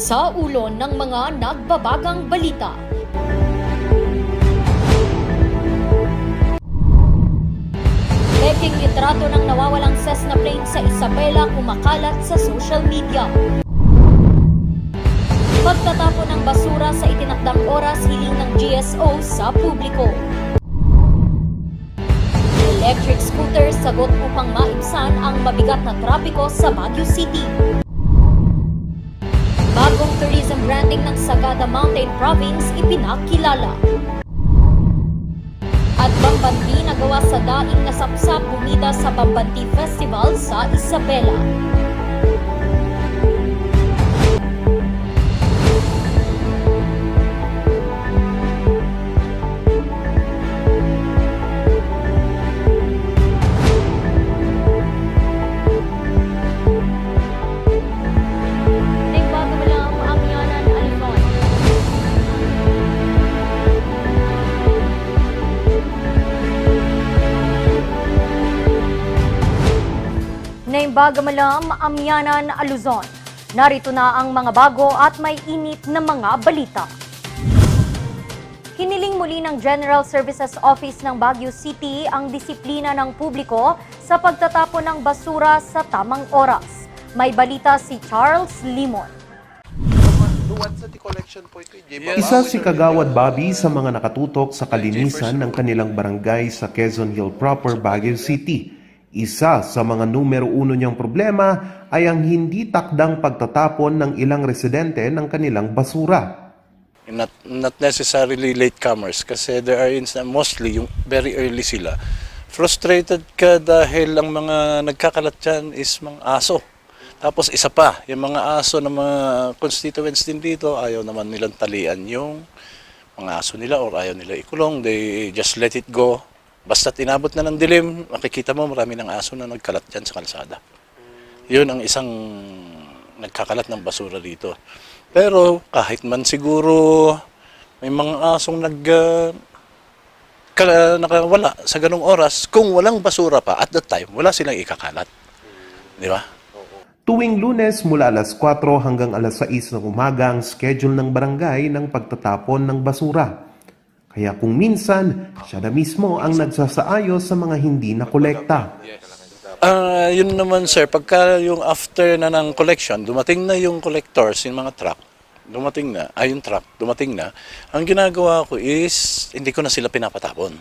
Sa ulo ng mga nagbabagang balita. Peking litrato ng nawawalang Cessna plane sa Isabela kumakalat sa social media. Pagtatapon ng basura sa itinakdang oras, hiling ng GSO sa publiko. Electric scooter sagot upang maibsan ang mabigat na trapiko sa Baguio City. Bagong tourism branding ng Sagada Mountain Province ipinakilala. At Bambanti na gawa sa daing nasapsap bumida sa Bambanti Festival sa Isabela. Bagamalam, Amyanan, Luzon. Narito na ang mga bago at may init na mga balita. Hiniling muli ng General Services Office ng Baguio City ang disiplina ng publiko sa pagtatapon ng basura sa tamang oras. May balita si Charles Limon. Isa si Kagawad Bobby sa mga nakatutok sa kalinisan ng kanilang barangay sa Quezon Hill proper, Baguio City. Isa sa mga numero uno niyang problema ay ang hindi takdang pagtatapon ng ilang residente ng kanilang basura. Not necessarily latecomers kasi there are mostly yung very early sila. Frustrated ka dahil ang mga nagkakalat dyan is mga aso. Tapos isa pa, yung mga aso ng mga constituents din dito, ayaw naman nilang talian yung mga aso nila or ayaw nila ikulong. They just let it go. Basta inabot na ng dilim, makikita mo marami ng aso na nagkalat dyan sa kalsada. Yun ang isang nagkakalat ng basura dito. Pero kahit man siguro may mga asong nakawala sa ganung oras, kung walang basura pa at that time, wala silang ikakalat. Di ba? Tuwing Lunes mula alas 4 hanggang alas 6 ng umaga ang schedule ng barangay ng pagtatapon ng basura. Kaya kung minsan, siya na mismo ang nagsasaayos sa mga hindi na kolekta. Yun naman sir, pagka yung after na ng collection, dumating na yung collectors, yung mga truck, dumating na, ang ginagawa ko is, hindi ko na sila pinapatapon.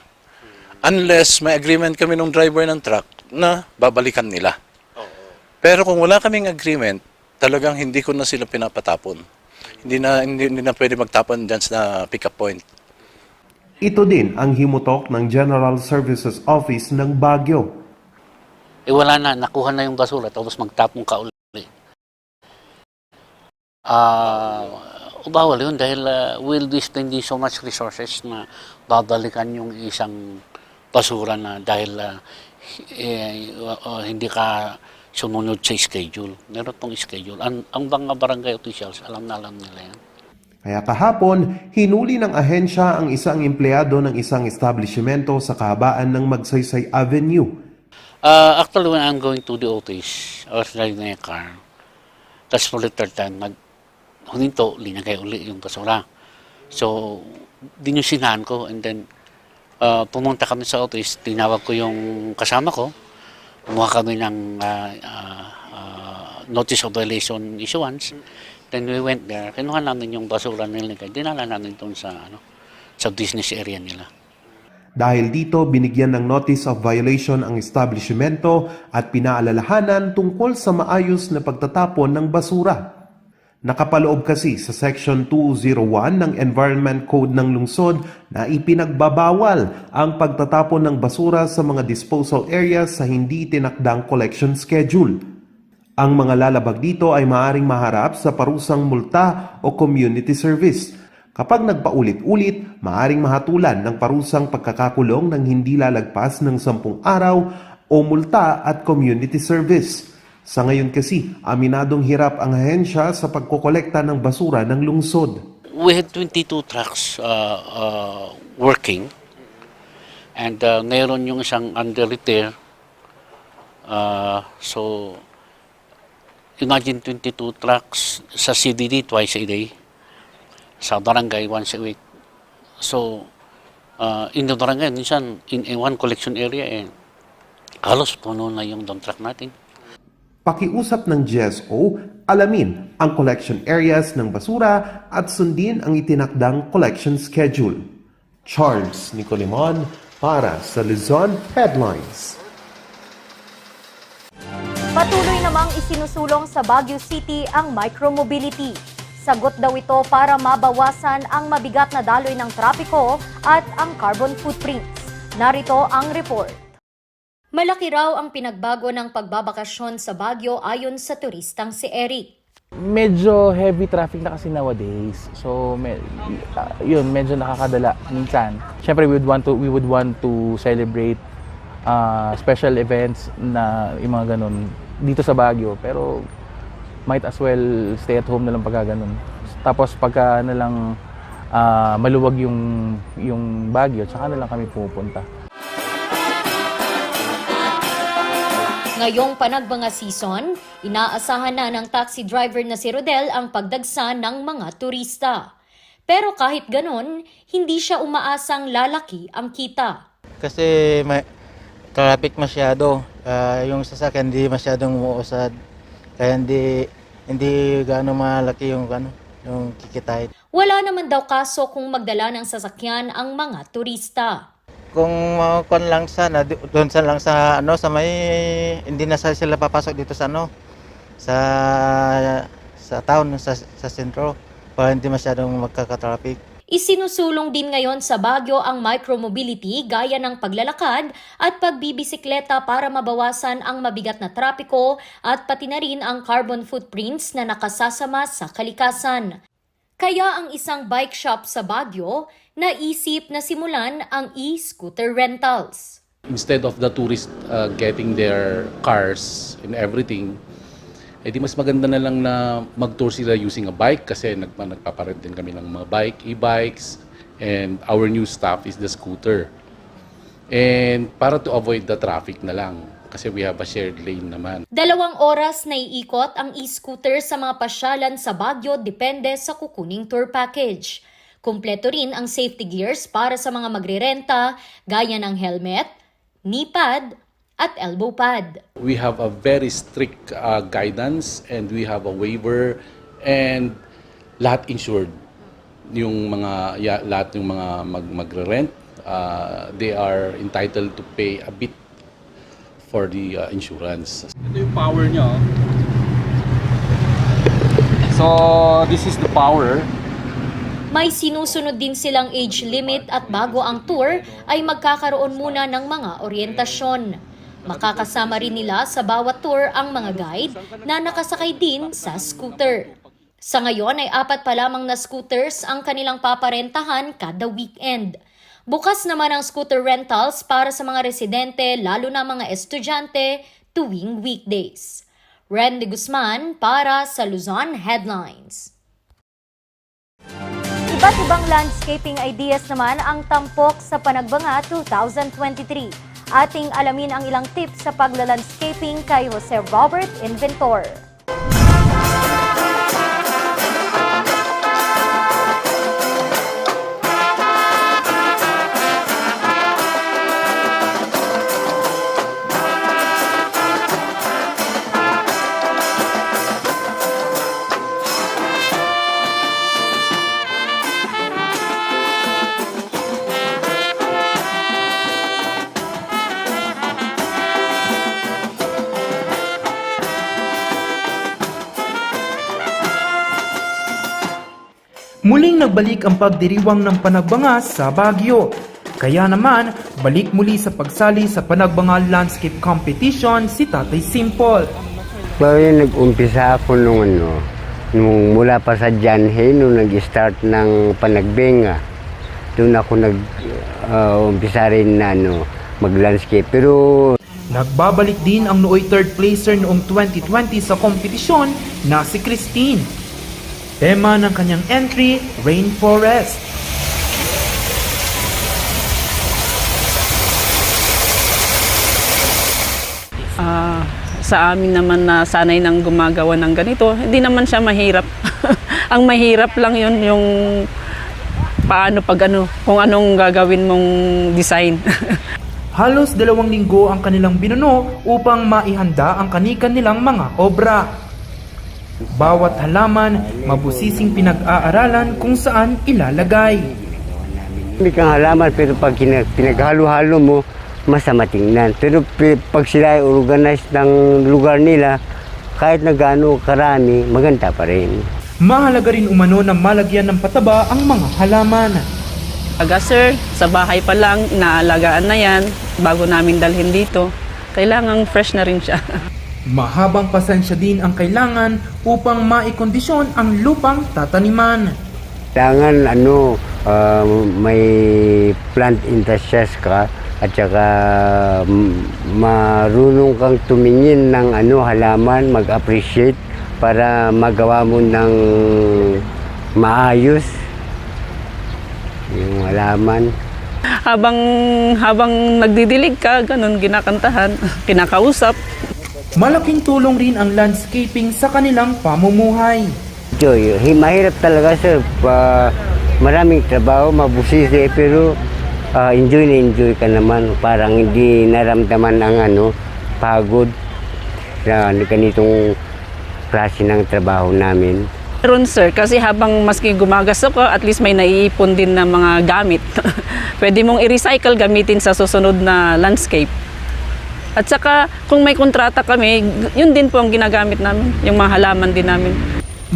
Unless may agreement kami ng driver ng truck na babalikan nila. Pero kung wala kaming agreement, talagang hindi ko na sila pinapatapon. Hindi na pwede magtapon dyan sa pick-up point. Ito din ang himutok ng General Services Office ng Baguio. Wala na, nakuha na yung basura, tapos magtapong ka uli. Bawal yun dahil we'll be spending so much resources na babalikan yung isang basura na dahil hindi ka sumunod sa schedule. Meron tong schedule. Ang mga barangay officials, alam nila yan. Kaya kahapon, hinuli ng ahensya ang isang empleyado ng isang establishmento sa kahabaan ng Magsaysay Avenue. Actually, when I'm going to the office, I was driving a car. Tapos for the third time, huminto, linagay uli yung basura. So, dinusinaan ko and then pumunta kami sa office, tinawag ko yung kasama ko, kumuha kami ng notice of violation issuance. Then we went there, kinuha namin yung basura nila, dinala namin doon sa business area nila. Dahil dito, binigyan ng notice of violation ang establishmento at pinaalalahanan tungkol sa maayos na pagtatapon ng basura. Nakapaloob kasi sa Section 201 ng Environment Code ng lungsod na ipinagbabawal ang pagtatapon ng basura sa mga disposal areas sa hindi tinakdang collection schedule. Ang mga lalabag dito ay maaaring maharap sa parusang multa o community service. Kapag nagpaulit-ulit, maaaring mahatulan ng parusang pagkakakulong ng hindi lalagpas ng 10 araw o multa at community service. Sa ngayon kasi, aminadong hirap ang ahensya sa pagkokolekta ng basura ng lungsod. We had 22 trucks working and ngayon yung isang under repair. So imagine 22 trucks sa CDD twice a day, sa barangay once a week. So, in the barangay, minsan, in one collection area, halos puno na yung dump truck natin. Pakiusap ng GSO, alamin ang collection areas ng basura at sundin ang itinakdang collection schedule. Charles Nicolimon para sa Luzon Headlines. Patuloy namang isinusulong sa Baguio City ang micromobility. Sagot daw ito para mabawasan ang mabigat na daloy ng trapiko at ang carbon footprints. Narito ang report. Malaki raw ang pinagbago ng pagbabakasyon sa Baguio ayon sa turistang si Eric. Medyo heavy traffic na kasi nowadays. So yun, medyo nakakadala minsan. Syempre we would want to celebrate special events na yung mga ganun dito sa Baguio, pero might as well stay at home na lang pagka ganun. Tapos pagka na lang maluwag yung Baguio, tsaka na lang kami pupunta. Ngayong panagbanga season, inaasahan na ng taxi driver na si Rodel ang pagdagsa ng mga turista. Pero kahit ganon, hindi siya umaasang lalaki ang kita. Kasi may traffic masyado. Yung sasakyan hindi masyadong umuusad. Kaya hindi gaano malaki yung kikitain. Wala naman daw kaso kung magdala ng sasakyan ang mga turista. Kung kon lang sana doon lang sa may hindi na sila papasok dito sa sa town sa sentro para hindi masyadong magkaka-traffic. Isinusulong din ngayon sa Baguio ang micromobility gaya ng paglalakad at pagbibisikleta para mabawasan ang mabigat na trapiko at pati na rin ang carbon footprints na nakasasama sa kalikasan. Kaya ang isang bike shop sa Baguio naisip na simulan ang e-scooter rentals. Instead of the tourists getting their cars and everything, di mas maganda na lang na mag-tour sila using a bike kasi nagpaparent din kami ng mga e-bikes, and our new staff is the scooter. And para to avoid the traffic na lang kasi we have a shared lane naman. 2 oras na iikot ang e-scooter sa mga pasyalan sa Baguio depende sa kukuning tour package. Kumpleto rin ang safety gears para sa mga magrerenta gaya ng helmet, knee pad at elbow pad. We have a very strict guidance and we have a waiver and lahat insured. Lahat yung mga magre-rent, they are entitled to pay a bit for the insurance. Ito yung power niya. So, this is the power. May sinusunod din silang age limit at bago ang tour ay magkakaroon muna ng mga oryentasyon. Makakasama rin nila sa bawat tour ang mga guide na nakasakay din sa scooter. Sa ngayon ay 4 pa lamang na scooters ang kanilang paparentahan kada weekend. Bukas naman ang scooter rentals para sa mga residente lalo na mga estudyante tuwing weekdays. Randy Guzman para sa Luzon Headlines. Iba't ibang landscaping ideas naman ang tampok sa Panagbanga 2023. Ating alamin ang ilang tips sa paglalandscaping kay Jose Robert Inventor. Muling nagbalik ang pagdiriwang ng Panagbanga sa Baguio. Kaya naman, balik muli sa pagsali sa Panagbanga Landscape Competition si Tatay Simple. Well, nag-umpisa ako nung mula pa sa Janhe, nung nag-start ng Panagbenga. Doon ako nag-umpisa rin na mag-landscape. Pero nagbabalik din ang nooy third placer noong 2020 sa kompetisyon na si Christine. Tema ng kanyang entry, Rainforest. Sa sa amin naman na sanay nang gumagawa ng ganito, hindi naman siya mahirap. Ang mahirap lang yun yung paano kung anong gagawin mong design. Halos 2 linggo ang kanilang binuno upang maihanda ang kani-kanilang mga obra. Bawat halaman, mabusising pinag-aaralan kung saan ilalagay. May kang halaman pero pag pinaghalo-halo mo, masama tingnan. Pero pag sila ay organized ng lugar nila, kahit na gaano karami, maganda pa rin. Mahalaga rin umano na malagyan ng pataba ang mga halaman. Aga sir, sa bahay pa lang, naalagaan na yan bago namin dalhin dito. Kailangang fresh na rin siya. Mahabang pasensya din ang kailangan upang maikondisyon ang lupang tataniman. Kailangan may plant enthusiast ka at saka marunong kang tumingin ng halaman, mag-appreciate para magawa mo ng maayos yung halaman. Habang nagdidilig ka, ganun ginakantahan, kinakausap. Malaking tulong rin ang landscaping sa kanilang pamumuhay. Joy, mahirap talaga sir. Maraming trabaho, mabusisi, pero enjoy na enjoy ka naman. Parang hindi naramdaman ang pagod na ganitong klase ng trabaho namin. Meron sir, kasi habang maski gumagasok ka, at least may naiipon din na mga gamit. Pwede mong i-recycle, gamitin sa susunod na landscape. At saka, kung may kontrata kami, yun din po ang ginagamit namin, yung mga halaman din namin.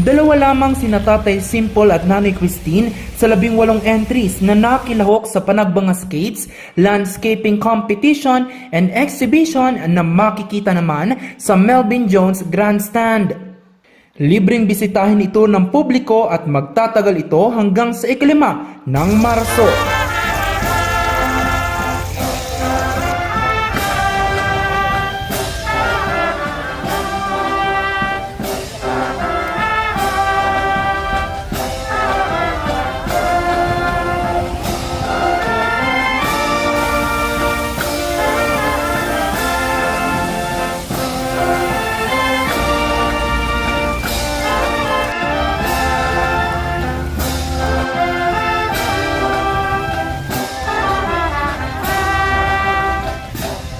2 lamang sina Tatay Simple at Nanay Christine sa 18 entries na nakilahok sa Panagbanga Skates, Landscaping Competition and Exhibition na makikita naman sa Melvin Jones Grandstand. Libreng bisitahin ito ng publiko at magtatagal ito hanggang sa 5 ng Marso.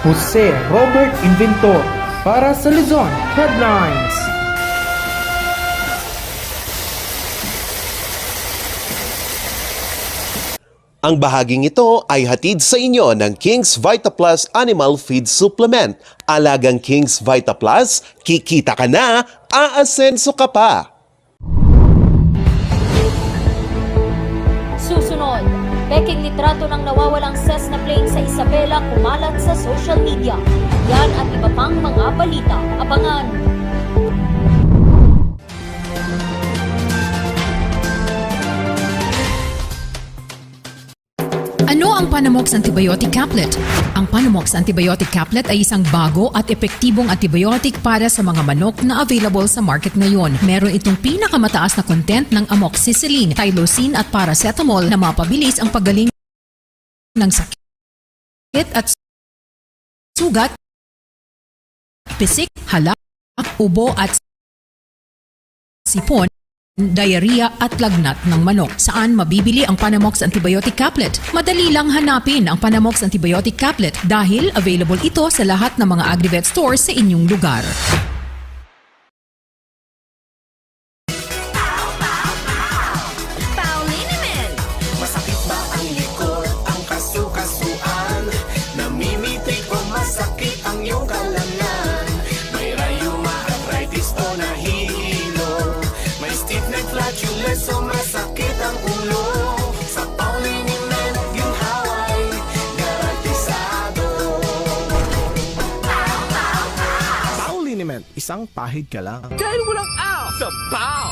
Jose Robert Inventor para sa Luzon Headlines. Ang bahaging ito ay hatid sa inyo ng King's Vita Plus Animal Feed Supplement. Alagang King's Vita Plus, kikita ka na, aasenso ka pa. Susunod, peking litrato ng nawawalang Cessna plane sa Isabela kumalat sa social media. Yan at iba pang mga balita. Abangan! Ano ang Panamox Antibiotic Caplet? Ang Panamox Antibiotic Caplet ay isang bago at epektibong antibiotic para sa mga manok na available sa market ngayon. Meron itong pinakamataas na content ng amoxicillin, tylosin at paracetamol na mapabilis ang paggaling ng sakit at sugat, pisik, halak, ubo at sipon, diarrhea at lagnat ng manok. Saan mabibili ang Panamox Antibiotic Caplet? Madali lang hanapin ang Panamox Antibiotic Caplet dahil available ito sa lahat ng mga Agrivet stores sa inyong lugar. Masakit ba ang likod, ang kasu-kasuan? Namimitik o masakit ang iyong kalamnan? May rayuma, arthritis o nahihilo? May stiff neck, flatulence o masakit ang ulo? Sa Pauliniment, ginhaway, garantisado. Pauliniment, isang pahid ka lang. Dahil walang aw sa Pau!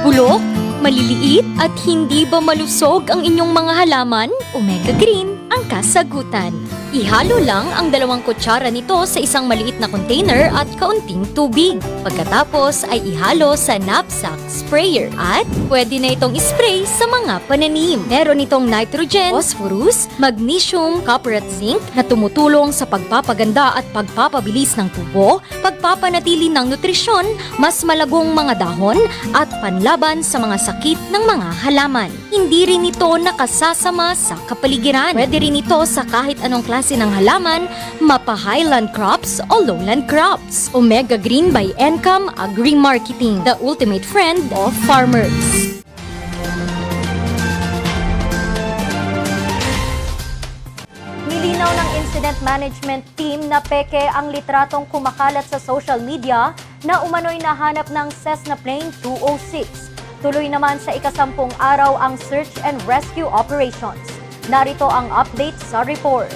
Bulok, maliliit at hindi ba malusog ang inyong mga halaman? Omega Green ang kasagutan. Ihalo lang ang 2 kutsara nito sa isang maliit na container at kaunting tubig. Pagkatapos ay ihalo sa knapsack sprayer at pwede na itong ispray sa mga pananim. Meron itong nitrogen, phosphorus, magnesium, copper at zinc na tumutulong sa pagpapaganda at pagpapabilis ng tubo, pagpapanatili ng nutrisyon, mas malagong mga dahon at panlaban sa mga sakit ng mga halaman. Hindi rin ito nakasasama sa kapaligiran. Pwede rin ito sa kahit anong klase ng halaman, mapa highland crops o lowland crops. Omega Green by Encam Agri-Marketing, the ultimate friend of farmers. Nilinaw ng incident management team na peke ang litratong kumakalat sa social media na umano'y nahanap ng Cessna Plane 206. Tuloy naman sa ika-10 araw ang search and rescue operations. Narito ang update sa report.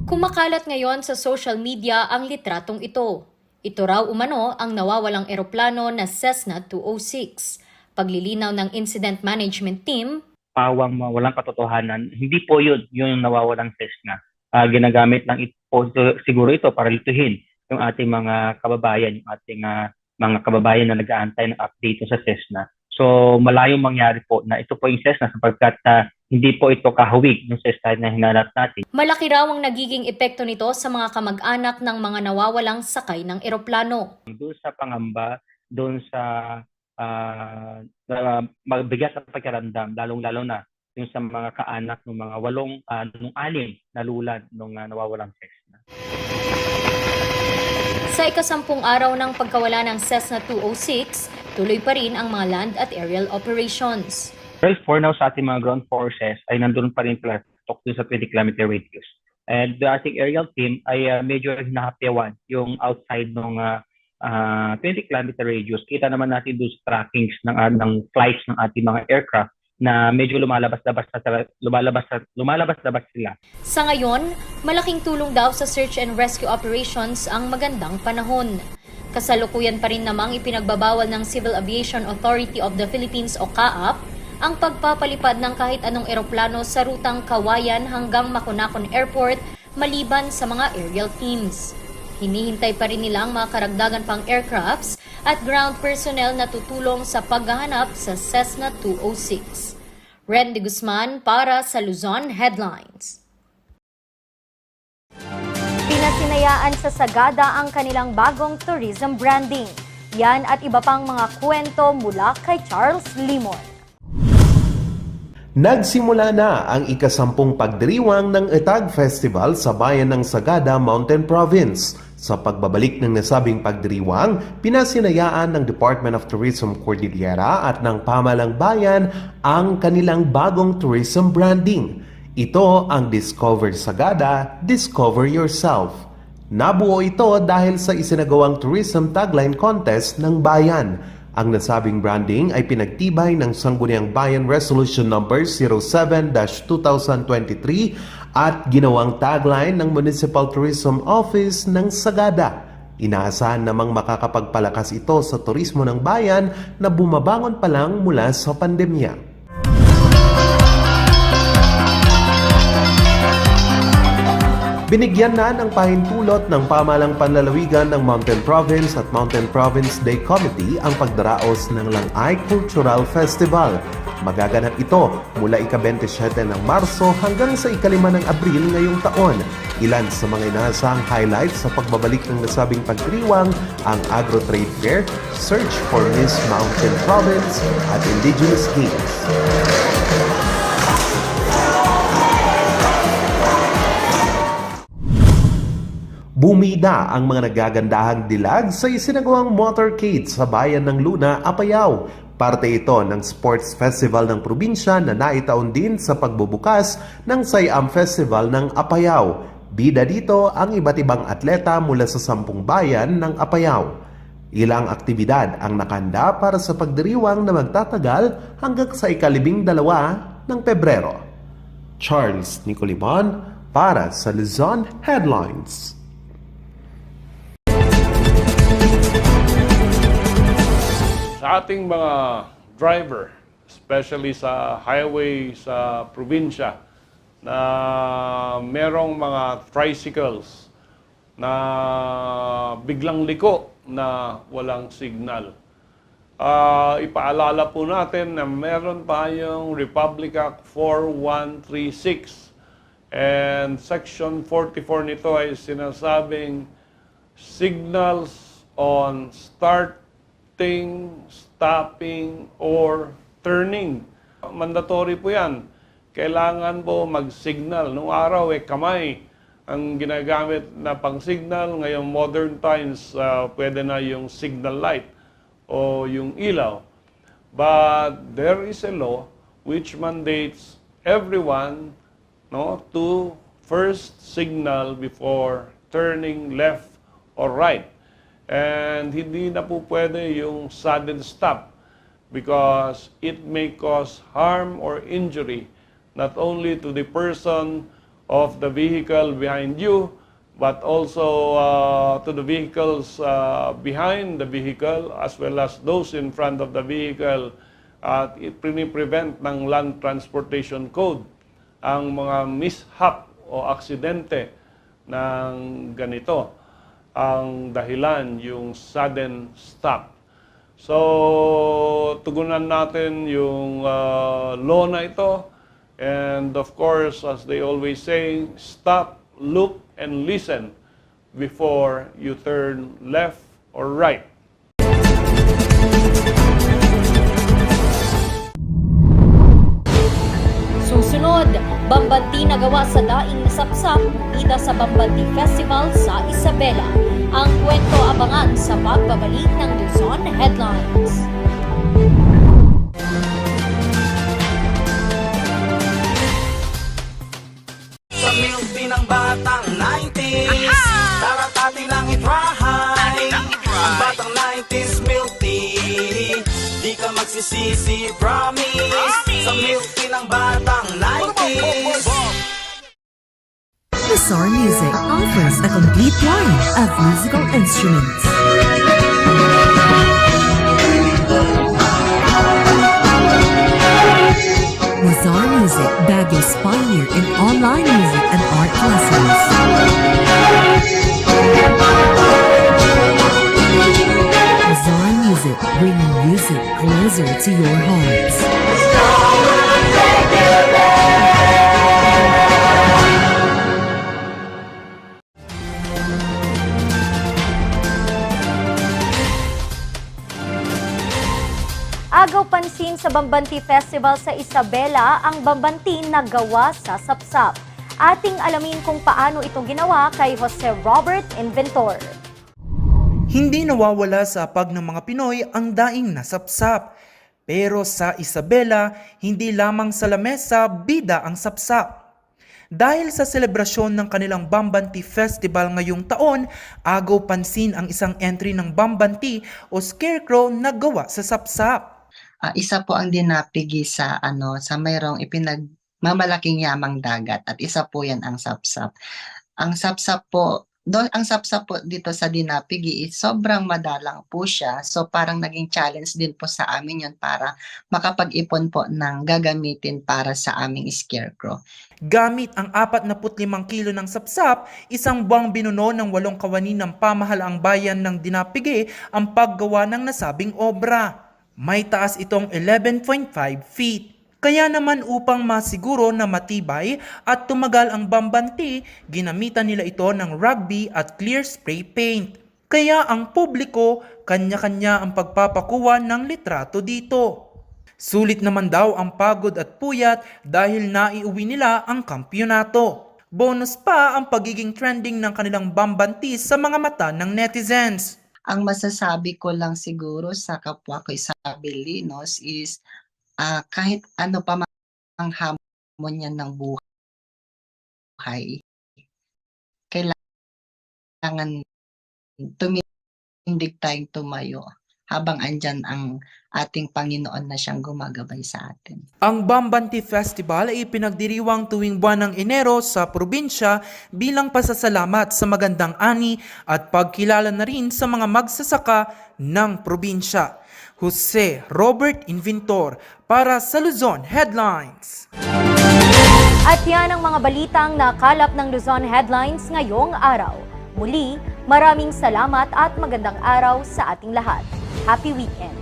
Kumakalat ngayon sa social media ang litratong ito. Ito raw umano ang nawawalang eroplano na Cessna 206. Paglilinaw ng incident management team, Pawang walang katotohanan, hindi po yun yung nawawalang Cessna. Ginagamit lang siguro ito para lituhin yung ating mga kababayan, yung ating mga kababayan na nag-aantay ng update sa Cessna. So malayong mangyari po na ito po yung Cessna sapagkat hindi po ito kahawig yung Cessna na hinanap natin. malaki raw ang nagiging epekto nito sa mga kamag-anak ng mga nawawalang sakay ng eroplano. Doon sa pangamba, doon sa mabigat na pagkaramdam, lalong-lalo na yung sa mga kaanak ng mga 6 na lulad nung nawawalang Cessna. Sa ika-10 araw ng pagkawala ng Cessna 206, tuloy pa rin ang mga land at aerial operations. Well, for now sa ating mga ground forces ay nandun pa rin pala dun sa 20-kilometer radius. And the ating aerial team ay medyo hinahapyawan yung outside ng 20-kilometer radius. Kita naman natin doon sa trackings ng flights ng ating mga aircraft na medyo lumalabas-labas sila. Sa ngayon, malaking tulong daw sa search and rescue operations ang magandang panahon. Kasalukuyan pa rin namang ipinagbabawal ng Civil Aviation Authority of the Philippines o CAAP ang pagpapalipad ng kahit anong eroplano sa rutang Kawayan hanggang Makunakon Airport maliban sa mga aerial teams. Hinihintay pa rin nilang mga karagdagan pang aircrafts at ground personnel na tutulong sa paghahanap sa Cessna 206. Randy Guzman para sa Luzon Headlines. Pinasinayaan sa Sagada ang kanilang bagong tourism branding. Yan at iba pang mga kwento mula kay Charles Limon. Nagsimula na ang ika-10 pagdiriwang ng Etag Festival sa bayan ng Sagada, Mountain Province. Sa pagbabalik ng nasabing pagdiriwang, pinasinayaan ng Department of Tourism Cordillera at ng Pamahalang Bayan ang kanilang bagong tourism branding. Ito ang Discover Sagada, Discover Yourself. Nabuo ito dahil sa isinagawang tourism tagline contest ng bayan. Ang nasabing branding ay pinagtibay ng Sangguniang Bayan Resolution No. 07-2023 at ginawang tagline ng Municipal Tourism Office ng Sagada. Inaasahan namang makakapagpalakas ito sa turismo ng bayan na bumabangon pa lang mula sa pandemya. Binigyan na ng pahintulot ng pamahalang panlalawigan ng Mountain Province at Mountain Province Day Committee ang pagdaraos ng Langay Cultural Festival. Magaganap ito mula ika-27 ng Marso hanggang sa ika-5 ng Abril ngayong taon. Ilan sa mga inaasahang highlights sa pagbabalik ng nasabing pagdiriwang ang Agro Trade Fair, Search for Miss Mountain Province at Indigenous Games. Bumida ang mga nagagandahang dilag sa isinagawang motorcade sa bayan ng Luna, Apayao. Parte ito ng Sports Festival ng probinsya na naitaon din sa pagbubukas ng Siam Festival ng Apayao. Bida dito ang iba't ibang atleta mula sa 10 bayan ng Apayao. Ilang aktibidad ang nakanda para sa pagdiriwang na magtatagal hanggang sa ika-12 ng Pebrero. Charles Nicolimon para sa Luzon Headlines. Sa ating mga driver, especially sa highway sa probinsya, na merong mga tricycles na biglang liko na walang signal. Ipaalala po natin na meron tayong Republic Act 4136 and Section 44 nito ay sinasabing signals on starting, stopping, or turning. Mandatory po yan. Kailangan po mag-signal. Noong araw, kamay ang ginagamit na pang-signal. Ngayon, modern times, pwede na yung signal light o yung ilaw. But there is a law which mandates everyone to first signal before turning left or right. And hindi na po pwede yung sudden stop because it may cause harm or injury not only to the person of the vehicle behind you, but also to the vehicles behind the vehicle as well as those in front of the vehicle. At it prevent ng Land Transportation Code ang mga mishap o aksidente ng ganito. Ang dahilan yung sudden stop. So, tugunan natin yung law na ito. And of course, as they always say, stop, look, and listen before you turn left or right. Susunod, Bambanti na gawa sa daing nasapsap, ida sa Bambanti Festival sa Isabela. Ang kwento abangan sa pagbabalik ng Luzon Headlines. Sa milk ng batang 90s, darat atin ang itrahay. Ang batang 90s milk tea, di ka magsisisi, promise. Sa milk ng batang 90s. Bizarre Music offers a complete line of musical instruments. Bizarre Music, Baguio's pioneer in online music and art lessons. Bizarre Music, bringing music closer to your hearts. Agaw pansin sa Bambanti Festival sa Isabela ang Bambanti na gawa sa sapsap. Ating alamin kung paano ito ginawa kay Jose Robert Inventor. Hindi nawawala sa pag ng mga Pinoy ang daing nasapsap. Pero sa Isabela, hindi lamang sa lamesa bida ang sapsap. Dahil sa selebrasyon ng kanilang Bambanti Festival ngayong taon, agaw pansin ang isang entry ng Bambanti o scarecrow na gawa sa sapsap. Isa po ang dinapigi sa sa mayroong ipinagmamalaking yamang dagat at isa po yan ang sapsap. Ang sapsap po dito sa dinapigi is sobrang madalang po siya. So parang naging challenge din po sa amin yun para makapag-ipon po ng gagamitin para sa aming scarecrow. Gamit ang 45 kilo ng sapsap, isang buwang binuno ng 8 kawani ng pamahalaang bayan ng dinapigi ang paggawa ng nasabing obra. May taas itong 11.5 feet. Kaya naman upang masiguro na matibay at tumagal ang Bambanti, ginamitan nila ito ng rugby at clear spray paint. Kaya ang publiko, kanya-kanya ang pagpapakuha ng litrato dito. Sulit naman daw ang pagod at puyat dahil naiuwi nila ang kampyonato. Bonus pa ang pagiging trending ng kanilang Bambanti sa mga mata ng netizens. Ang masasabi ko lang siguro sa kapwa ko Isabelinos is kahit ano pa ang hamon niya ng buhay, kailangan tumindig tayong tumayo habang andyan ang ating Panginoon na siyang gumagabay sa atin. Ang Bambanti Festival ay pinagdiriwang tuwing buwan ng Enero sa probinsya bilang pasasalamat sa magandang ani at pagkilala na rin sa mga magsasaka ng probinsya. Jose Robert Inventor para sa Luzon Headlines. At yan ang mga balitang nakalap ng Luzon Headlines ngayong araw. Muli, maraming salamat at magandang araw sa ating lahat. Happy weekend!